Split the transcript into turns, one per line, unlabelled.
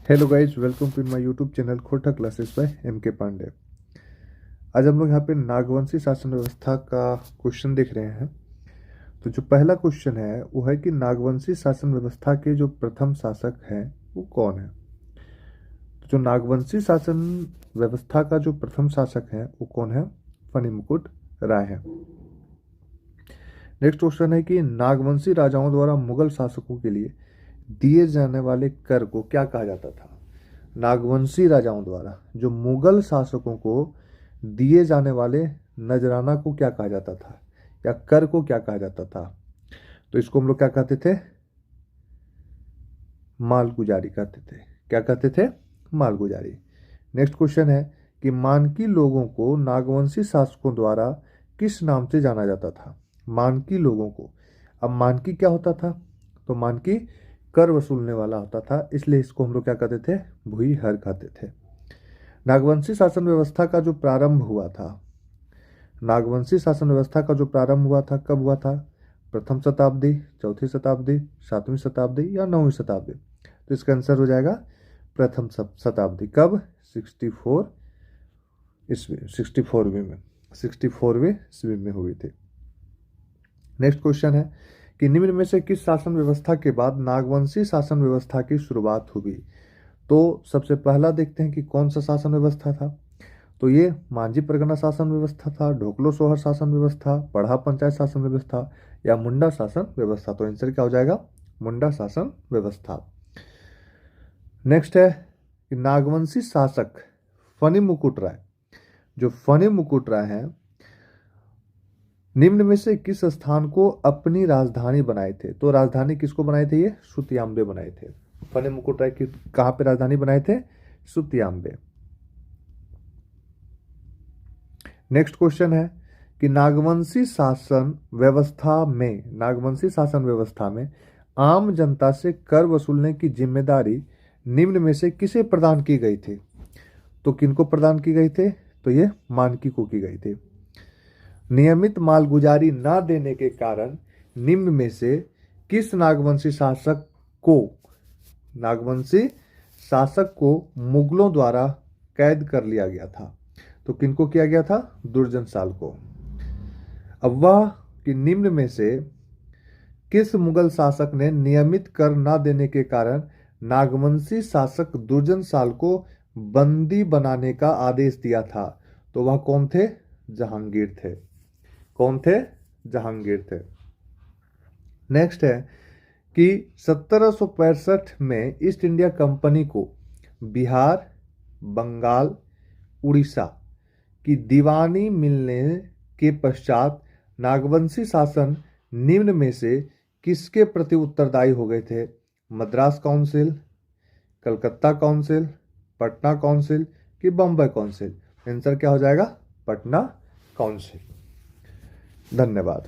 Hello guys, welcome to my YouTube channel Khota classes by M K Pandey. आज हम लोग यहाँ पे नागवंशी शासन व्यवस्था का क्वेश्चन देख रहे हैं। तो जो पहला क्वेश्चन है वो है कि नागवंशी शासन व्यवस्था के जो प्रथम शासक हैं वो कौन है। तो जो नागवंशी शासन व्यवस्था का जो प्रथम शासक है वो कौन है? फणिमुकुट राय है। नेक्स्ट क्वेश्चन है कि नागवंशी राजाओं द्वारा मुगल शासकों के लिए दिए जाने वाले कर को क्या कहा जाता था? नागवंशी राजाओं द्वारा जो मुगल शासकों को दिए जाने वाले नजराना को क्या कहा जाता था, या कर को क्या कहा जाता था? तो इसको हम लोग क्या कहते थे? मालगुजारी कहते थे। क्या कहते थे? मालगुजारी। नेक्स्ट क्वेश्चन है कि मानकी लोगों को नागवंशी शासकों द्वारा किस नाम से जाना जाता था? मानकी लोगों को। अब मानकी क्या होता था? तो मानकी कर वसूलने वाला होता था, इसलिए इसको हम लोग क्या कहते थे? भूईहर कहते थे। नागवंशी शासन व्यवस्था का जो प्रारंभ हुआ था, नागवंशी शासन व्यवस्था का जो प्रारंभ हुआ था कब हुआ था? प्रथम शताब्दी, चौथी शताब्दी, सातवीं शताब्दी या नौवीं शताब्दी? तो इसका आंसर हो जाएगा प्रथम शताब्दी। कब? 64 ईस्वी, 64वीं ईस्वी में हुई थी। नेक्स्ट क्वेश्चन है कि निम्न में से किस शासन व्यवस्था के बाद नागवंशी शासन व्यवस्था की शुरुआत हुई? तो सबसे पहला देखते हैं कि कौन सा शासन व्यवस्था था। तो ये मांझी परगना शासन व्यवस्था था, ढोकलो सोहर शासन व्यवस्था, पढ़ा पंचायत शासन व्यवस्था या मुंडा शासन व्यवस्था? तो आंसर क्या हो जाएगा? मुंडा शासन व्यवस्था। नेक्स्ट है कि नागवंशी शासक फनी मुकुट राय, जो फनी मुकुट राय हैं, निम्न में से किस स्थान को अपनी राजधानी बनाए थे? तो राजधानी किसको बनाए थे? ये सुतियाम्बे बनाए थे। फनी मुकुट राय की कहां पे राजधानी बनाए थे? सुतियाम्बे। नेक्स्ट क्वेश्चन है कि नागवंशी शासन व्यवस्था में आम जनता से कर वसूलने की जिम्मेदारी निम्न में से किसे प्रदान की गई थी? तो किनको प्रदान की गई थी? तो ये मानकी को की गई थी। नियमित मालगुजारी न देने के कारण निम्न में से किस नागवंशी शासक को मुगलों द्वारा कैद कर लिया गया था? तो किनको किया गया था? दुर्जन साल को। अब वह कि निम्न में से किस मुगल शासक ने नियमित कर न देने के कारण नागवंशी शासक दुर्जन साल को बंदी बनाने का आदेश दिया था? तो वह कौन थे? जहांगीर थे। कौन थे? जहांगीर थे। नेक्स्ट है कि 1765 में ईस्ट इंडिया कंपनी को बिहार, बंगाल, उड़ीसा की दीवानी मिलने के पश्चात नागवंशी शासन निम्न में से किसके प्रति उत्तरदायी हो गए थे? Madras council, Calcutta council, Patna council कि बम्बई काउंसिल? आंसर क्या हो जाएगा? पटना काउंसिल। धन्यवाद।